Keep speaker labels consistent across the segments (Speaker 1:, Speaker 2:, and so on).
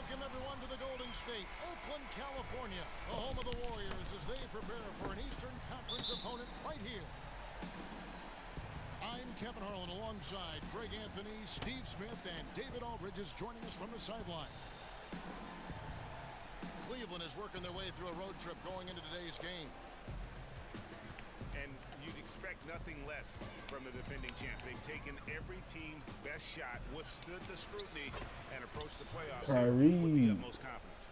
Speaker 1: Welcome, everyone, to the Golden State, Oakland, California, the home of the Warriors, as they prepare for an Eastern Conference opponent right here. I'm Kevin Harlan alongside Greg Anthony, Steve Smith, and David Aldridge is joining us from the sideline. Cleveland is working their way through a road trip going into today's game.
Speaker 2: And you'd expect nothing less from the defending champs. They've taken every team's best shot, withstood the scrutiny, and approached the playoffs with the utmost confidence.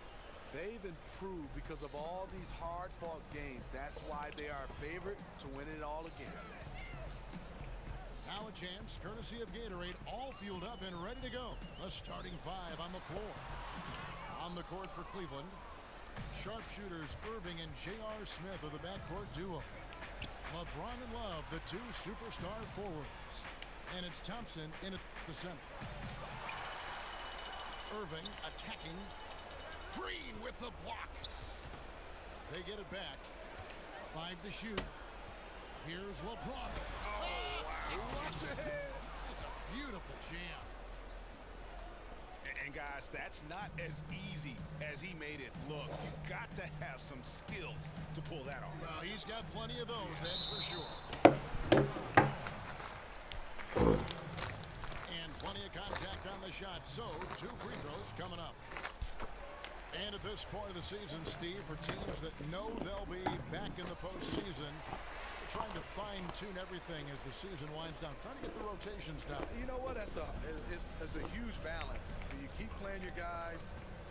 Speaker 3: They've improved because of all these hard-fought games. That's why they are a favorite to win it all again.
Speaker 1: Now a chance, courtesy of Gatorade, all fueled up and ready to go. The starting five on the floor. On the court for Cleveland, sharpshooters Irving and J.R. Smith are the backcourt duo. LeBron and Love, the two superstar forwards. And it's Thompson in at the center. Irving attacking. Green with the block. They get it back. 5 to shoot. Here's LeBron.
Speaker 2: Oh, wow.
Speaker 1: Watch your head. It's a beautiful jam.
Speaker 2: And guys, that's not as easy as he made it look. You've got to have some skills to pull that off.
Speaker 1: Well, he's got plenty of those, that's for sure. And plenty of contact on the shot. So, 2 free throws coming up. And at this point of the season, Steve, for teams that know they'll be back in the postseason, trying to fine-tune everything as the season winds down, trying to get the rotations down.
Speaker 3: You know what? It's a huge balance. Do you keep playing your guys?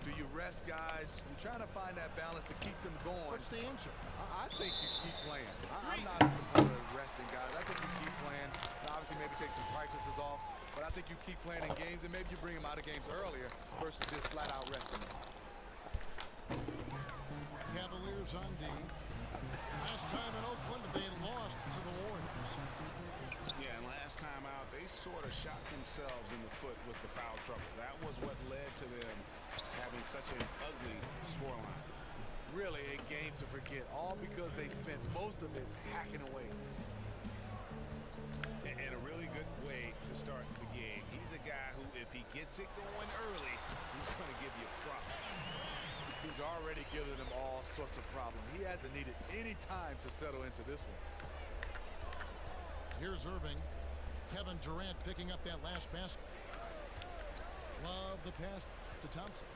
Speaker 3: Do you rest guys? You're trying to find that balance to keep them going.
Speaker 1: What's the answer?
Speaker 3: I think you keep playing. I'm not a proponent of resting guys. I think you keep playing. Obviously, maybe take some practices off, but I think you keep playing in games, and maybe you bring them out of games earlier versus just flat-out resting them.
Speaker 1: Cavaliers on D. Last time in Oakland, they lost to the Warriors.
Speaker 2: Yeah, and last time out, they sort of shot themselves in the foot with the foul trouble. That was what led to them having such an ugly scoreline.
Speaker 3: Really a game to forget, all because they spent most of it hacking away.
Speaker 2: And a really good way to start the game. He's a guy who, if he gets it going early, he's going to give you a problem.
Speaker 3: He's already given them all sorts of problems. He hasn't needed any time to settle into this one.
Speaker 1: Here's Irving. Kevin Durant picking up that last basket. Love the pass to Thompson.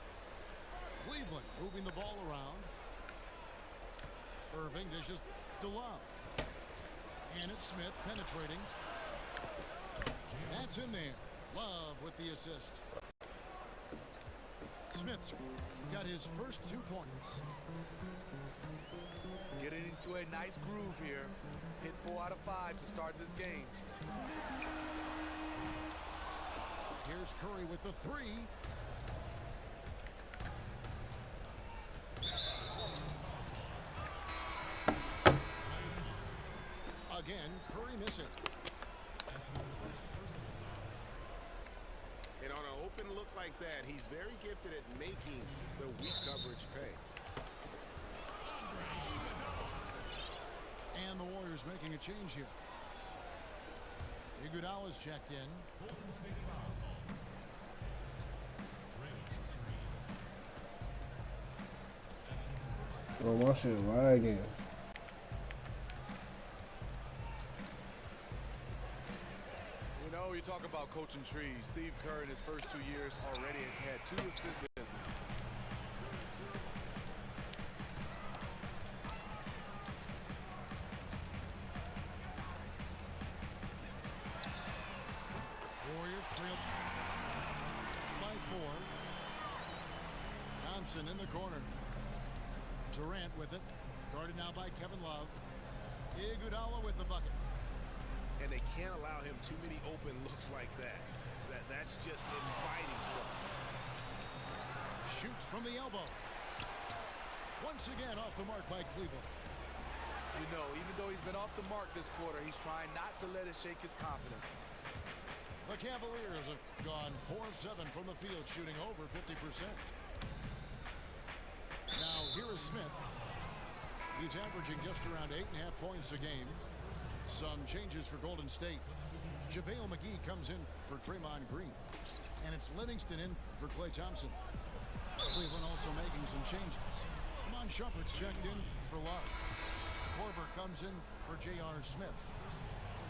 Speaker 1: Cleveland moving the ball around. Irving dishes to Love. And it's Smith penetrating. That's in there. Love with the assist. Smith's got his first 2 points.
Speaker 3: Getting into a nice groove here. Hit 4 out of 5 to start this game.
Speaker 1: Here's Curry with the 3. Again, Curry miss it.
Speaker 2: And on an open look like that, he's very gifted at making the weak coverage pay.
Speaker 1: And the Warriors making a change here. Iguodala's checked in.
Speaker 4: Oh, my shit lagging.
Speaker 3: You know, you talk about coaching trees. Steve Kerr in his first 2 years already has had 2 assists business.
Speaker 1: Warriors trail by 4. Thompson in the corner. Durant with it. Guarded now by Kevin Love. Iguodala with the bucket.
Speaker 2: And they can't allow him too many open looks like that. That's just inviting trouble.
Speaker 1: Shoots from the elbow. Once again off the mark by Cleveland.
Speaker 3: You know, even though he's been off the mark this quarter, he's trying not to let it shake his confidence.
Speaker 1: The Cavaliers have gone 4-7 from the field, shooting over 50%. Now here is Smith. He's averaging just around 8.5 points a game. Some changes for Golden State. JaVale McGee comes in for Draymond Green. And it's Livingston in for Klay Thompson. Cleveland also making some changes. Amon Shumpert's checked in for Love. Korver comes in for J.R. Smith.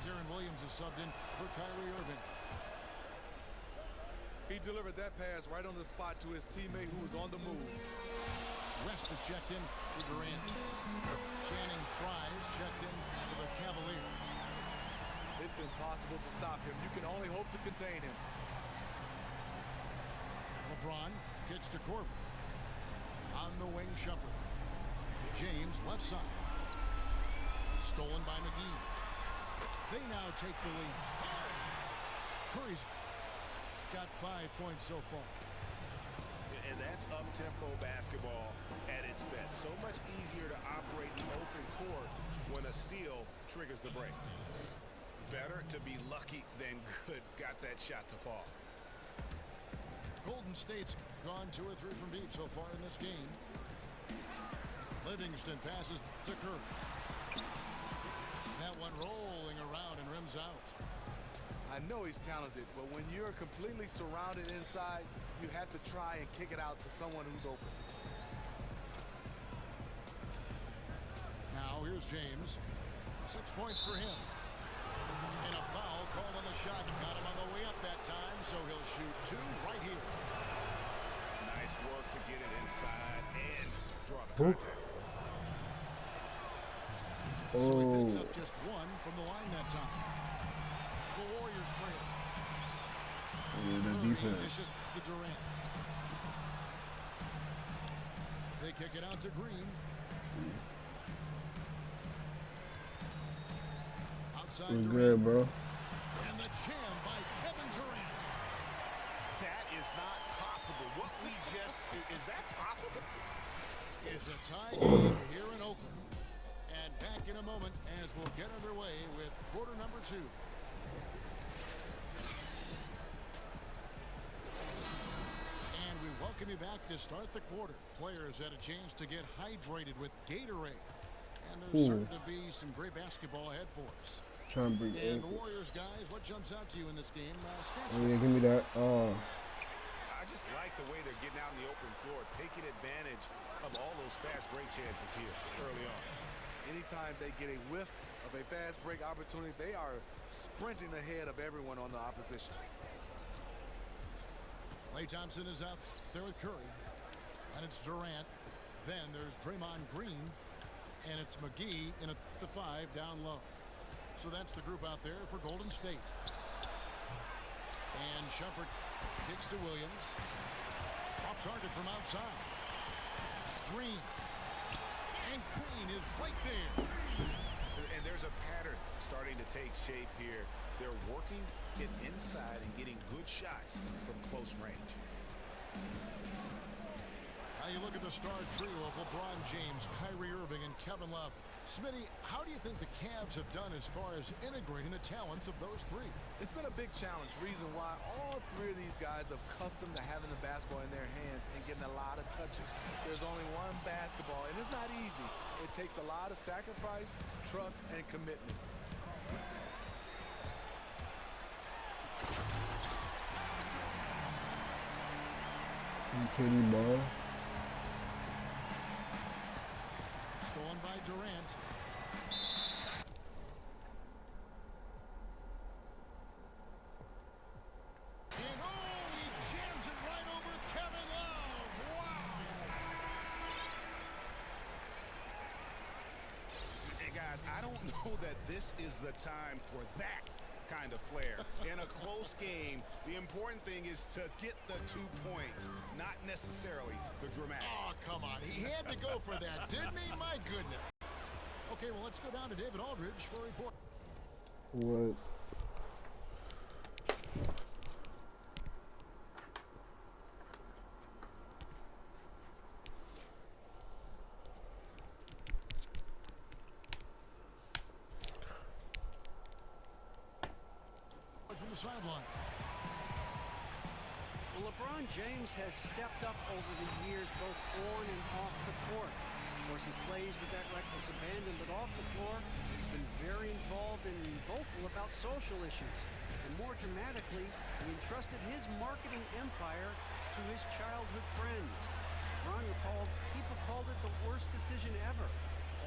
Speaker 1: Darren Williams is subbed in for Kyrie Irving.
Speaker 3: He delivered that pass right on the spot to his teammate who was on the move.
Speaker 1: West is checked in for Durant. Channing Frye's checked in for the Cavaliers.
Speaker 3: It's impossible to stop him. You can only hope to contain him.
Speaker 1: LeBron gets to Korver. On the wing, Shumpert. James left side. Stolen by McGee. They now take the lead. Curry's got 5 points so far.
Speaker 2: And that's up-tempo basketball at its best. So much easier to operate in open court when a steal triggers the break. Better to be lucky than good. Got that shot to fall.
Speaker 1: Golden State's gone 2 or 3 from deep so far in this game. Livingston passes to Curry. That one rolling around and rims out.
Speaker 3: I know he's talented, but when you're completely surrounded inside, you have to try and kick it out to someone who's open.
Speaker 1: Now here's James. 6 points for him. And a foul called on the shot. Got him on the way up that time, so he'll shoot 2 right here.
Speaker 2: Nice work to get it inside and draw the contact.
Speaker 1: So he picks up just 1 from the line that time. The Warriors trail.
Speaker 4: The defense.
Speaker 1: Dishes to Durant. They kick it out to Green. Outside
Speaker 4: It was
Speaker 1: Durant.
Speaker 4: good, bro.
Speaker 1: And the jam by Kevin Durant.
Speaker 2: That is not possible. What we just... Is that possible?
Speaker 1: It's a tie game here in Oakland. And back in a moment as we'll get underway with quarter number 2. And we welcome you back to start the quarter. Players had a chance to get hydrated with Gatorade. And there's certain to be some great basketball ahead for us.
Speaker 4: Trying to bring
Speaker 1: And the Warriors, guys, what jumps out to you in this game? Stats.
Speaker 4: yeah, give me that.
Speaker 2: I just like the way they're getting out in the open floor, taking advantage of all those fast break chances here early on.
Speaker 3: Anytime they get a whiff of a fast break opportunity, they are sprinting ahead of everyone on the opposition.
Speaker 1: Klay Thompson is out there with Curry. And it's Durant. Then there's Draymond Green. And it's McGee in at the 5 down low. So that's the group out there for Golden State. And Shumpert kicks to Williams. Off target from outside. Green. And Green is right there.
Speaker 2: And there's a pattern starting to take shape here. They're working it inside and getting good shots from close range.
Speaker 1: Now you look at the star trio of LeBron James, Kyrie Irving, and Kevin Love. Smitty, how do you think the Cavs have done as far as integrating the talents of those 3?
Speaker 3: It's been a big challenge. Reason why all 3 of these guys are accustomed to having the basketball in their hands and getting a lot of touches. There's only one basketball, and it's not easy. It takes a lot of sacrifice, trust, and commitment.
Speaker 4: KD ball.
Speaker 1: Stolen by Durant. And he jams it right over Kevin Love. Wow.
Speaker 2: Hey, guys, I don't know that this is the time for that kind of flair. In a close game, the important thing is to get the 2 points, not necessarily the dramatics.
Speaker 1: Oh, come on. He had to go for that, didn't he? My goodness. Okay, well, let's go down to David Aldridge for a report.
Speaker 4: What?
Speaker 1: From the sideline.
Speaker 5: Well, LeBron James has stepped up over the years, both on and off the court. Of course, he plays with that reckless abandon, but off the floor, he's been very involved and vocal about social issues. And more dramatically, he entrusted his marketing empire to his childhood friends. People called it the worst decision ever.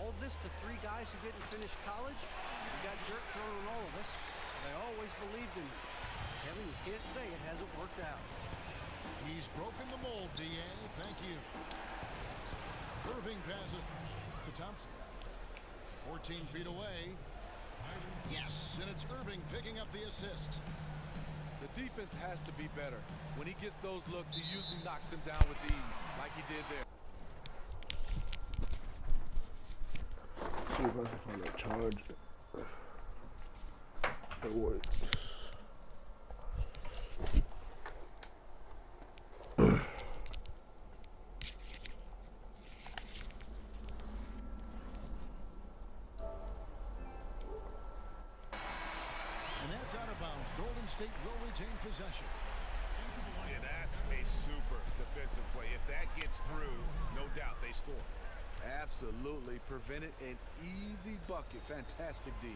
Speaker 5: All this to 3 guys who didn't finish college. We got dirt thrown on all of us. They always believed in him. Kevin, you can't say it hasn't worked out.
Speaker 1: He's broken the mold, D.A. Thank you. Irving passes to Thompson. 14 feet away. Yes, and it's Irving picking up the assist.
Speaker 3: The defense has to be better. When he gets those looks, he usually knocks them down with ease, like he did there.
Speaker 4: See if I can find a charger. It works.
Speaker 1: And that's out of bounds. Golden State will retain possession.
Speaker 2: Yeah, that's a super defensive play. If that gets through, no doubt they score.
Speaker 3: Absolutely. Prevented an easy bucket. Fantastic D.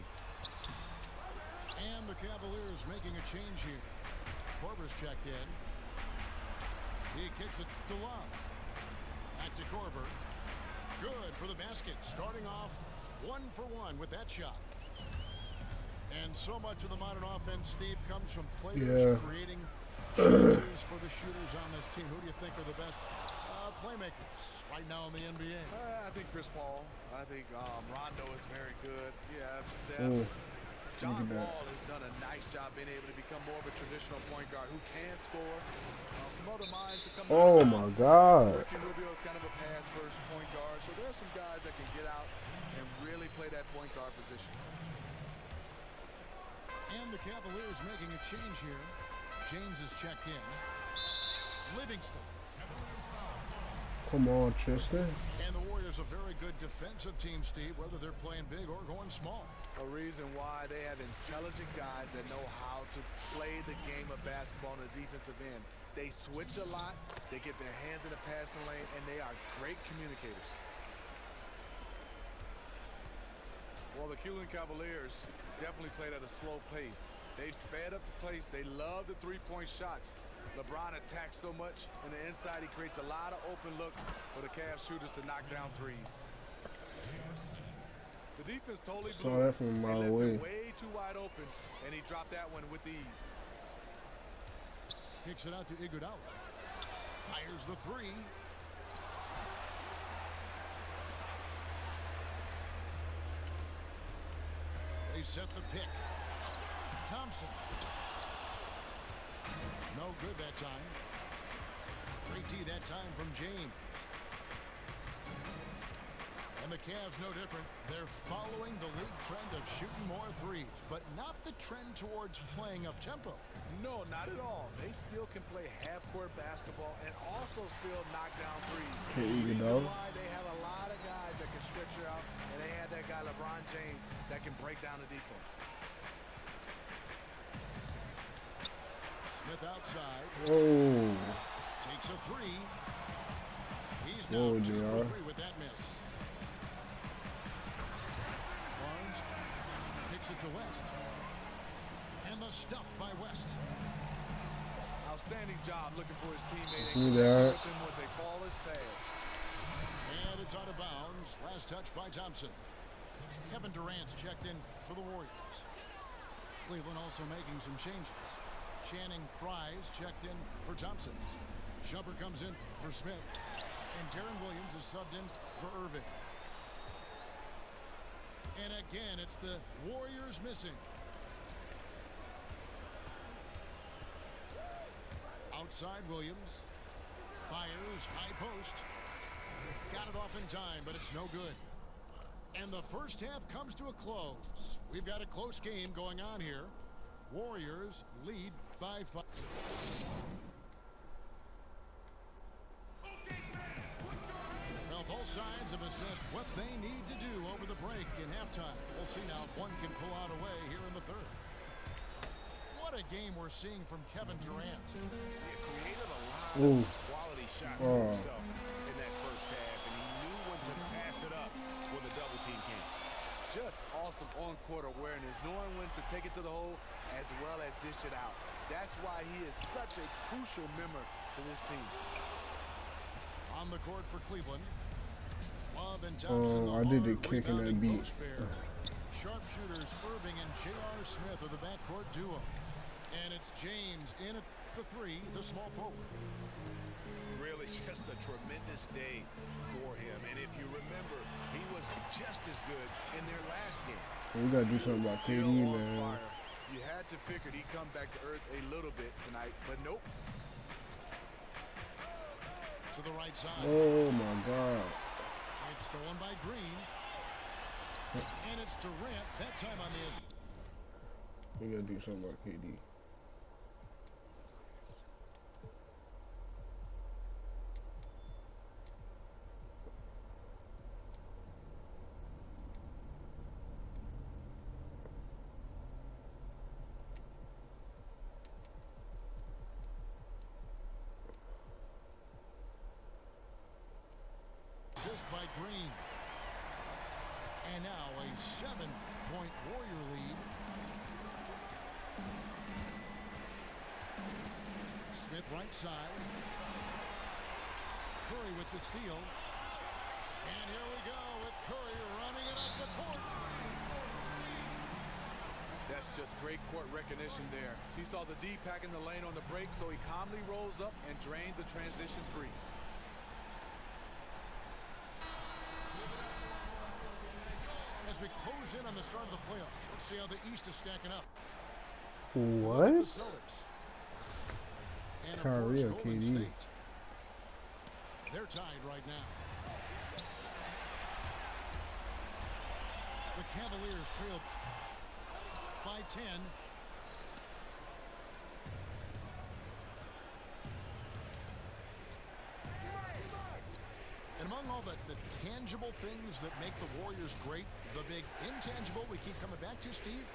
Speaker 1: And the Cavaliers making a change here. Korver's checked in. He kicks it to Love. Back to Korver. Good for the basket. Starting off 1 for 1 with that shot. And so much of the modern offense, Steve, comes from players creating chances for the shooters on this team. Who do you think are the best playmakers right now in the NBA?
Speaker 3: I think Chris Paul. I think Rondo is very good. Yeah, Steph. John Wall has done a nice job being able to become more of a traditional point guard who can score. Some other minds are coming
Speaker 4: Oh my God.
Speaker 3: Ricky Rubio is kind of a pass-first point guard. So there are some guys that can get out and really play that point guard position.
Speaker 1: And the Cavaliers making a change here. James is checked in. Livingston.
Speaker 4: Come on, Tristan.
Speaker 1: And the Warriors a very good defensive team, Steve, whether they're playing big or going small.
Speaker 3: A reason why they have intelligent guys that know how to play the game of basketball on the defensive end. They switch a lot, they get their hands in the passing lane, and they are great communicators. Well, the Cleveland Cavaliers definitely played at a slow pace. They've sped up the pace. They love the three-point shots. LeBron attacks so much on the inside, he creates a lot of open looks for the Cavs shooters to knock down threes. The defense totally blew.
Speaker 4: Saw that from a mile away.
Speaker 3: Way too wide open, and he dropped that one with ease.
Speaker 1: Kicks it out to Iguodala. Fires the three. They set the pick. Thompson. No good that time. Great D that time from James. And the Cavs no different. They're following the league trend of shooting more threes, but not the trend towards playing up tempo.
Speaker 3: No, not at all. They still can play half-court basketball and also still knock down threes.
Speaker 4: Okay,
Speaker 3: Why they have a lot of guys that can stretch you out, and they have that guy LeBron James that can break down the defense.
Speaker 1: Smith outside.
Speaker 4: Oh.
Speaker 1: Takes a three. He's now 2 for 3 with that miss. Barnes kicks it to West. And the stuff by West.
Speaker 3: Outstanding job looking for his teammate.
Speaker 4: Do that.
Speaker 3: With him what they call his pass.
Speaker 1: And it's out of bounds. Last touch by Thompson. Kevin Durant's checked in for the Warriors. Cleveland also making some changes. Channing Fries checked in for Thompson. Shumpert comes in for Smith. And Darren Williams is subbed in for Irving. And again, it's the Warriors missing. Outside Williams. Fires, high post. Got it off in time, but it's no good. And the first half comes to a close. We've got a close game going on here. Warriors lead by 5. Well, both sides have assessed what they need to do over the break in halftime. We'll see now if one can pull out a way here in the third. What a game we're seeing from Kevin Durant.
Speaker 2: He created a lot of quality shots for himself in that first half, and he knew when to pass it up when the double team came.
Speaker 3: Just awesome on-court awareness, knowing when to take it to the hole as well as dish it out. That's why he is such a crucial member to this team.
Speaker 1: On the court for Cleveland. Love and Thompson,
Speaker 4: I did the kick in that beat.
Speaker 1: Sharpshooters Irving and J.R. Smith are the backcourt duo. And it's James in at the three, the small forward.
Speaker 2: Really just a tremendous day for him. And if you remember, he was just as good in their last game.
Speaker 4: We got to do something about KD, man.
Speaker 3: You had to figure he'd come back to earth a little bit tonight, but nope.
Speaker 1: To the right side.
Speaker 4: Oh, my God.
Speaker 1: It's stolen by Green. And it's Durant, that time on the...
Speaker 4: We got to do something about KD.
Speaker 1: Assist by Green. And now a 7-point Warrior lead. Smith right side. Curry with the steal. And here we go with Curry running it up the court.
Speaker 3: That's just great court recognition there. He saw the D pack in the lane on the break, so he calmly rolls up and drained the transition three.
Speaker 1: As we close in on the start of the playoffs, let's see how the East is stacking up.
Speaker 4: What?
Speaker 1: And of
Speaker 4: Kyrie
Speaker 1: course,
Speaker 4: or
Speaker 1: Golden
Speaker 4: KD?
Speaker 1: State. They're tied right now. The Cavaliers trail by 10. And among all the tangible things that make the Warriors great, the big intangible we keep coming back to, Steve,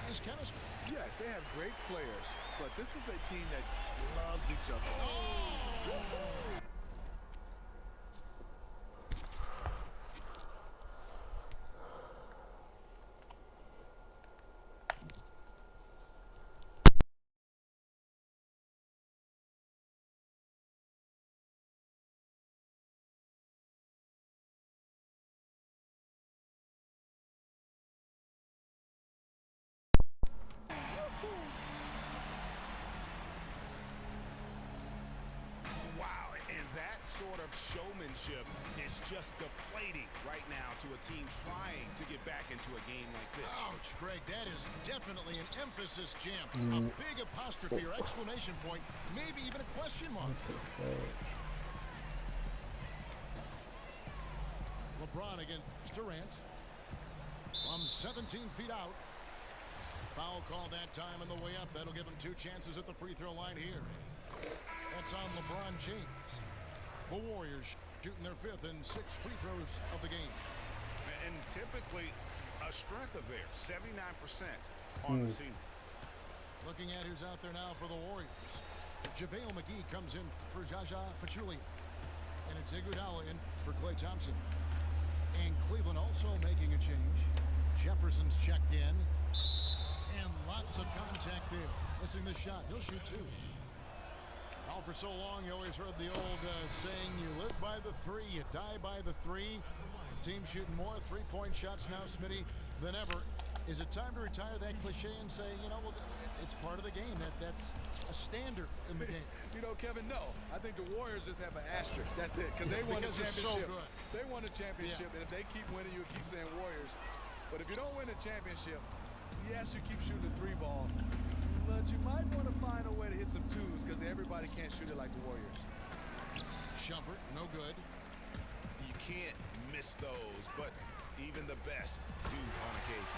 Speaker 1: is chemistry.
Speaker 3: Yes, they have great players, but this is a team that loves each other. Oh!
Speaker 2: Showmanship is just deflating right now to a team trying to get back into a game like this.
Speaker 1: Ouch, Greg, that is definitely an emphasis jam. A big apostrophe or exclamation point, maybe even a question mark. LeBron against Durant from 17 feet out. Foul call that time on the way up. That'll give him 2 chances at the free throw line here. That's on LeBron James. The Warriors shooting their 5th and 6th free throws of the game.
Speaker 2: And typically a strength of theirs, 79% on the season.
Speaker 1: Looking at who's out there now for the Warriors. JaVale McGee comes in for Jaja Pachulia. And it's Iguodala in for Klay Thompson. And Cleveland also making a change. Jefferson's checked in. And lots of contact there. Missing the shot. He'll shoot 2. Well, for so long, you always heard the old saying, you live by the 3, you die by the 3. Team shooting more 3-point shots now, Smitty, than ever. Is it time to retire that cliche and say, you know, well, it's part of the game. That's a standard in the game.
Speaker 3: You know, Kevin, no. I think the Warriors just have an asterisk. That's it, because they won a championship.
Speaker 1: So good.
Speaker 3: They won a championship, and if they keep winning, you'll keep saying Warriors. But if you don't win a championship, yes, you keep shooting the 3 ball. But you might want to find a way to hit some 2s because everybody can't shoot it like the Warriors.
Speaker 1: Shumpert, no good.
Speaker 2: You can't miss those, but even the best do on occasion.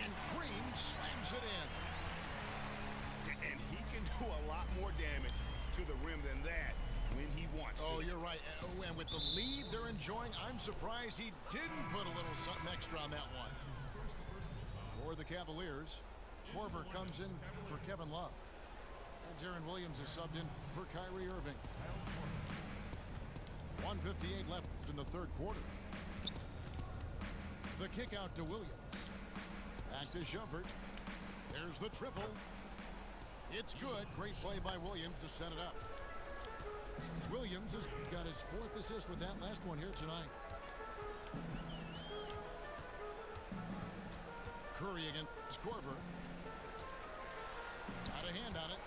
Speaker 1: And Green slams it in.
Speaker 2: And he can do a lot more damage to the rim than that when he wants to.
Speaker 1: Oh, you're right. And with the lead they're enjoying, I'm surprised he didn't put a little something extra on that one. For the Cavaliers, Korver comes in for Kevin Love. And Darren Williams is subbed in for Kyrie Irving. 1:58 left in the 3rd quarter. The kick out to Williams. Back to Shumpert. There's the triple. It's good. Great play by Williams to set it up. Williams has got his 4th assist with that last one here tonight. Curry against Corver. Got a hand on it.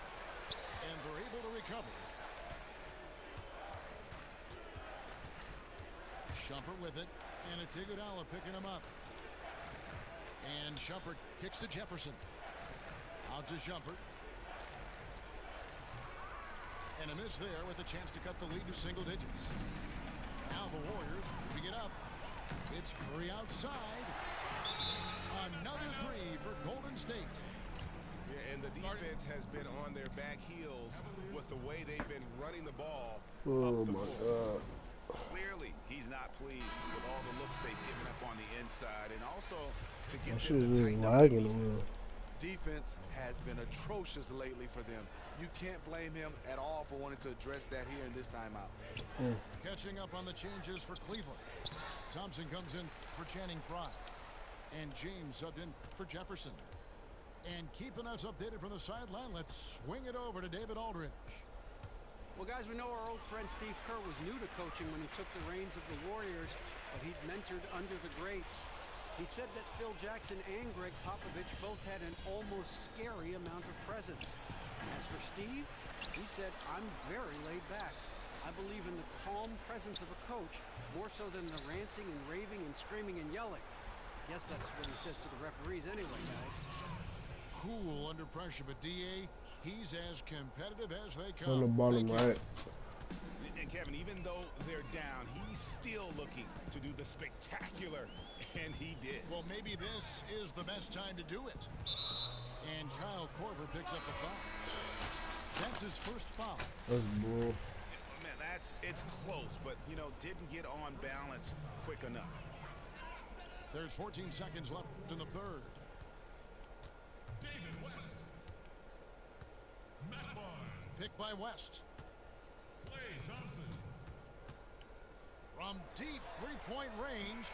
Speaker 1: And they're able to recover. Shumpert with it. And it's Iguodala picking him up. And Shumpert kicks to Jefferson. Out to Shumpert. And a miss there with a chance to cut the lead to single digits. Now the Warriors moving it up. It's Curry outside. Another 3 for Golden State.
Speaker 2: Yeah, and the defense has been on their back heels with the way they've been running the ball.
Speaker 4: Oh my God.
Speaker 2: Clearly, he's not pleased with all the looks they've given up on the inside, and also to get
Speaker 4: That shit
Speaker 2: them
Speaker 4: is
Speaker 2: to
Speaker 4: really
Speaker 2: tighten up
Speaker 4: lagging
Speaker 2: the
Speaker 4: a
Speaker 2: defense.
Speaker 4: little.
Speaker 3: Defense has been atrocious lately for them. You can't blame him at all for wanting to address that here in this timeout.
Speaker 1: Catching up on the changes for Cleveland. Thompson comes in for Channing Frye. And James subbed in for Jefferson. And keeping us updated from the sideline, let's swing it over to David Aldridge.
Speaker 5: Well, guys, we know our old friend Steve Kerr was new to coaching when he took the reins of the Warriors, but he'd mentored under the greats. He said that Phil Jackson and Greg Popovich both had an almost scary amount of presence. As for Steve, he said, I'm very laid back. I believe in the calm presence of a coach more so than the ranting and raving and screaming and yelling. Guess that's what he says to the referees anyway, guys.
Speaker 1: Cool under pressure, but D.A., he's as competitive as they
Speaker 4: On
Speaker 1: come.
Speaker 4: the bottom right.
Speaker 2: And Kevin, even though they're down, he's still looking to do the spectacular, and he did.
Speaker 1: Well, maybe this is the best time to do it. And Kyle Korver picks up the foul. That's his first foul.
Speaker 4: That's bull.
Speaker 2: Man, it's close, but, you know, didn't get on balance quick enough.
Speaker 1: There's 14 seconds left in the third.
Speaker 6: David West. Matt Barnes.
Speaker 1: Picked by West.
Speaker 6: Klay Thompson.
Speaker 1: From deep three-point range.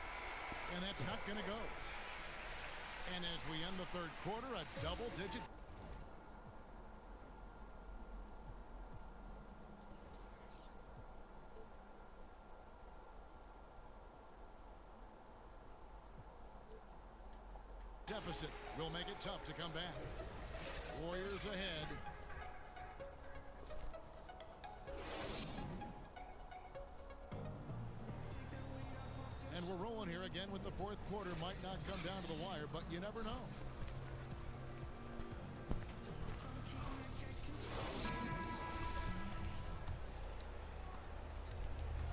Speaker 1: And that's not going to go. And as we end the third quarter, a double-digit. Deficit will make it tough to come back. Warriors ahead. And we're rolling here again with the fourth quarter. Might not come down to the wire, but you never know.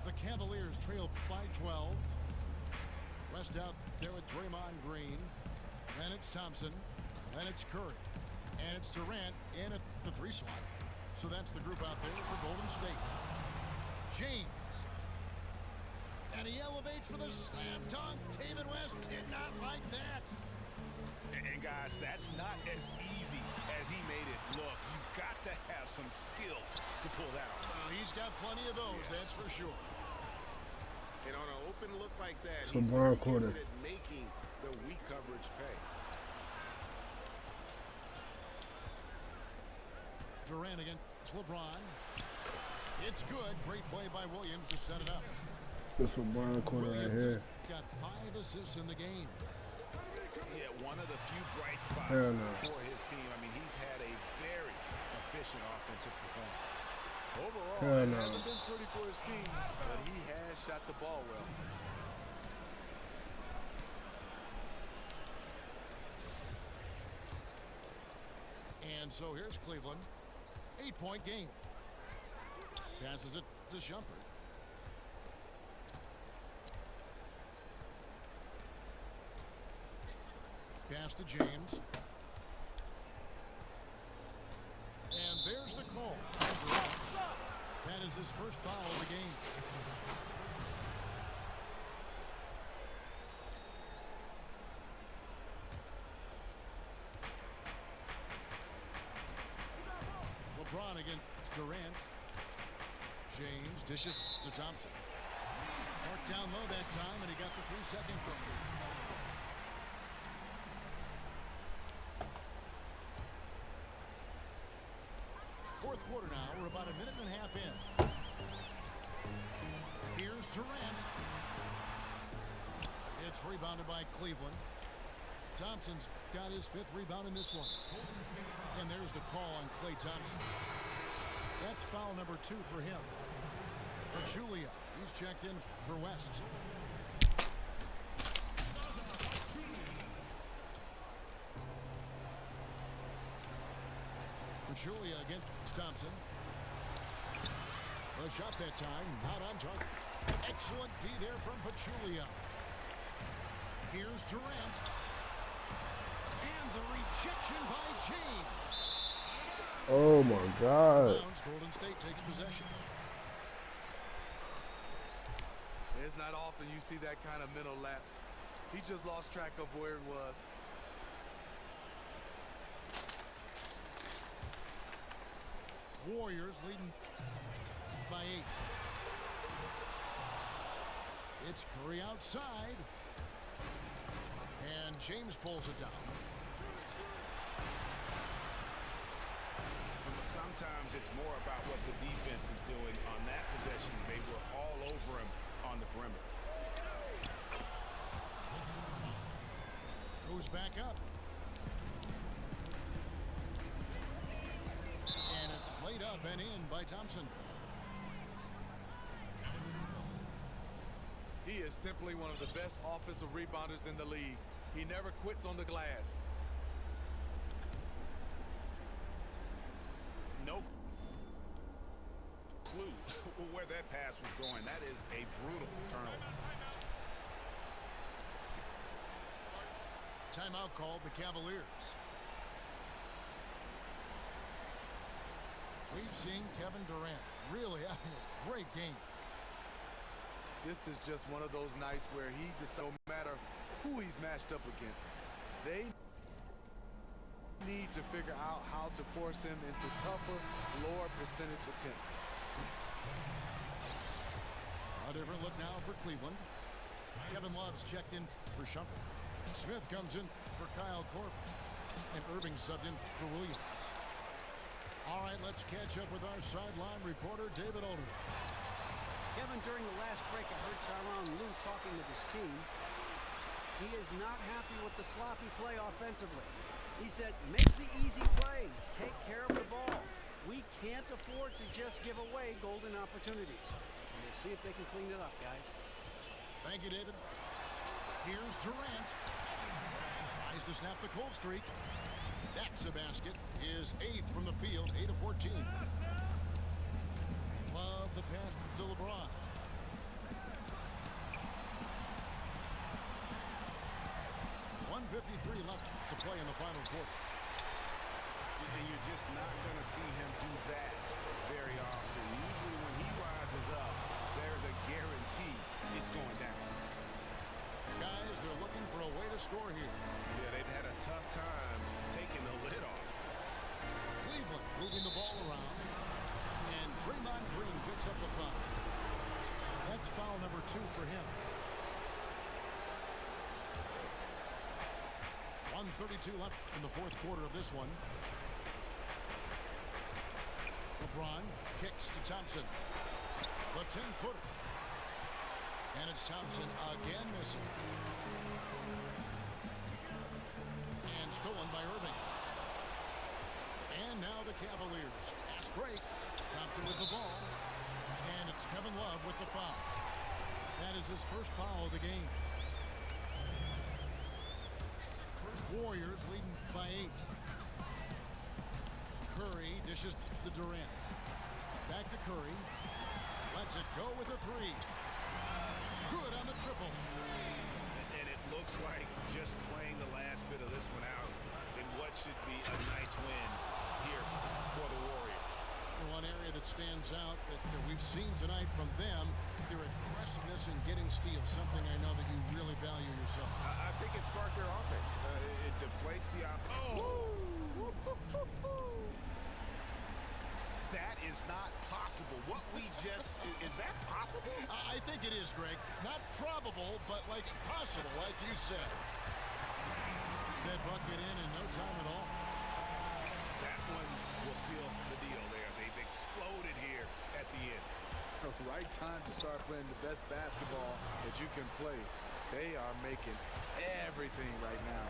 Speaker 1: The Cavaliers trail by 12. West out there with Draymond Green. Then it's Thompson. Then it's Curry. And it's Durant in at the 3 slot. So that's the group out there for Golden State. James. And he elevates for the slam dunk. David West did not like that.
Speaker 2: And guys, that's not as easy as he made it look. You've got to have some skills to pull that off.
Speaker 1: He's got plenty of those, that's for sure.
Speaker 2: And on an open look like that,
Speaker 4: Some
Speaker 2: he's
Speaker 4: brown
Speaker 2: very
Speaker 4: quarter.
Speaker 2: good at making the weak coverage pay.
Speaker 1: Durant against LeBron. It's good. Great play by Williams to set it up.
Speaker 4: This one brown corner right
Speaker 1: Williams
Speaker 4: here.
Speaker 1: has got 5 assists in the game.
Speaker 2: Yeah, one of the few bright spots
Speaker 4: Hell no.
Speaker 2: for his team. I mean, he's had a very efficient offensive performance.
Speaker 3: Overall,
Speaker 4: Hell
Speaker 3: it
Speaker 4: no.
Speaker 3: hasn't been pretty for his team, but he has shot the ball well.
Speaker 1: And so here's Cleveland. 8-point game. Passes it to Shumpert. Pass to James. And there's the call. That is his first foul of the game. LeBron against Durant. James dishes to Thompson. Marked down low that time, and he got the 3-second call. quarter now. We're about a minute and a half in. Here's Durant. It's rebounded by Cleveland. Thompson's got his 5th rebound in this one. And there's the call on Klay Thompson. That's foul number 2 for him. Julia, he's checked in for West. Julia against Thompson. A shot that time, not on target. Excellent D there from Pachulia. Here's Durant. And the rejection by James.
Speaker 4: Oh my God.
Speaker 1: Golden State takes possession.
Speaker 3: It's not often you see that kind of mental lapse. He just lost track of where he was.
Speaker 1: Warriors leading by 8. It's Curry outside. And James pulls it down.
Speaker 2: Sometimes it's more about what the defense is doing on that possession. They were all over him on the perimeter.
Speaker 1: Moves back up. And it's laid up and in by Thompson.
Speaker 3: He is simply one of the best offensive rebounders in the league. He never quits on the glass.
Speaker 2: No clue where that pass was going. That is a brutal turnover.
Speaker 1: Timeout called the Cavaliers. We've seen Kevin Durant really having a great game.
Speaker 3: This is just one of those nights where he just, no matter who he's matched up against, they need to figure out how to force him into tougher, lower percentage attempts.
Speaker 1: A different look now for Cleveland. Kevin Love's checked in for Shumpert. Smith comes in for Kyle Korver. And Irving subbed in for Williams. All right, let's catch up with our sideline reporter, David Aldridge.
Speaker 5: Kevin, during the last break, I heard Tyronn Lue talking with his team. He is not happy with the sloppy play offensively. He said, make the easy play. Take care of the ball. We can't afford to just give away golden opportunities. And we'll see if they can clean it up, guys.
Speaker 1: Thank you, David. Here's Durant. Tries to snap the cold streak. That's a basket. His 8th from the field, 8 of 14. Love the pass to LeBron. 1:53 left to play in the final quarter.
Speaker 2: And you're just not going to see him do that very often. Usually when he rises up, there's a guarantee it's going down.
Speaker 1: Guys, they're looking for a way to score here.
Speaker 2: Yeah, they've had a tough time taking the lid off.
Speaker 1: Cleveland moving the ball around. And Draymond Green picks up the foul. That's foul number 2 for him. 1:32 left in the 4th quarter of this one. LeBron kicks to Thompson. The 10-footer. And it's Thompson again missing. And stolen by Irving. And now the Cavaliers. Fast break. Thompson with the ball. And it's Kevin Love with the foul. That is his first foul of the game. Warriors leading by 8. Curry dishes to Durant. Back to Curry. Lets it go with a 3. Good on the triple.
Speaker 2: And it looks like just playing the last bit of this one out in what should be a nice win here for the Warriors.
Speaker 1: One area that stands out that we've seen tonight from them, their aggressiveness in getting steals, something I know that you really value yourself.
Speaker 2: I think it sparked their offense. It deflates the That is not possible. What we just, is that possible?
Speaker 1: I think it is, Greg. Not probable, but like possible, like you said. That bucket in no time at all.
Speaker 2: That one will seal the deal there. They exploded here at the end.
Speaker 3: Right time to start playing the best basketball that you can play. They are making everything right now.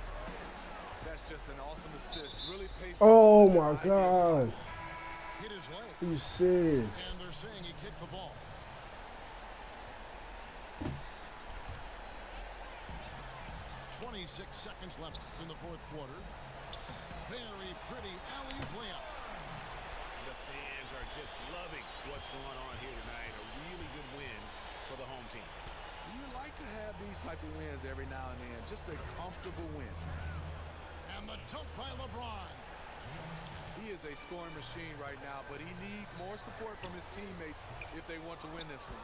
Speaker 3: That's just an awesome assist. Really paced.
Speaker 4: Oh my God.
Speaker 1: Hit his leg.
Speaker 4: You sick.
Speaker 1: And they're saying he kicked the ball. .26 seconds left in the fourth quarter. Very pretty alley-oop layup.
Speaker 2: The fans are just loving what's going on here tonight. A really good win for the home team.
Speaker 3: You like to have these type of wins every now and then. Just a comfortable win.
Speaker 1: And the dunk by LeBron.
Speaker 3: He is a scoring machine right now, but he needs more support from his teammates if they want to win this one.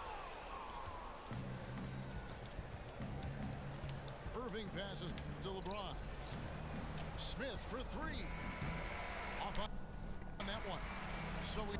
Speaker 1: Irving passes to LeBron. Smith for three. Off on that one. So we